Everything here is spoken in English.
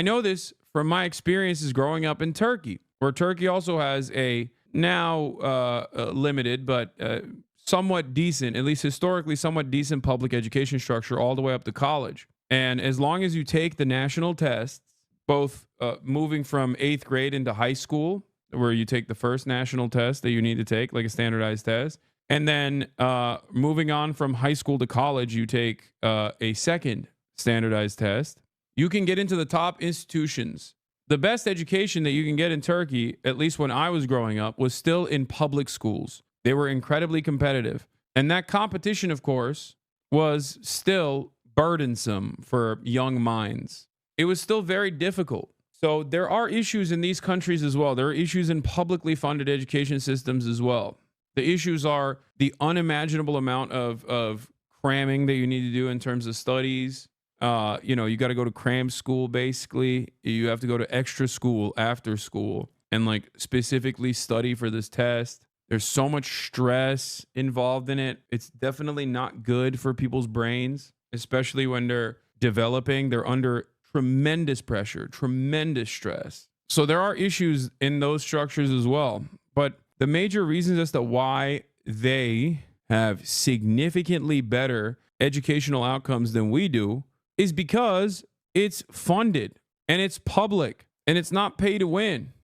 I know this from my experiences growing up in Turkey, where Turkey also has a now limited but somewhat decent, at least historically somewhat decent public education structure all the way up to college. And as long as you take the national tests, both moving from eighth grade into high school, where you take the first national test that you need to take, like a standardized test, and then moving on from high school to college, you take a second standardized test. You can get into the top institutions. The best education that you can get in Turkey, at least when I was growing up, was still in public schools. They were incredibly competitive. And that competition, of course, was still burdensome for young minds. It was still very difficult. So there are issues in these countries as well. There are issues in publicly funded education systems as well. The issues are the unimaginable amount of cramming that you need to do in terms of studies. You got to go to cram school basically. You have to go to extra school after school and like specifically study for this test. There's so much stress involved in it. It's definitely not good for people's brains, especially when they're developing. They're under tremendous pressure, tremendous stress. So there are issues in those structures as well. But the major reasons as to why they have significantly better educational outcomes than we do is because it's funded and it's public and it's not pay to win.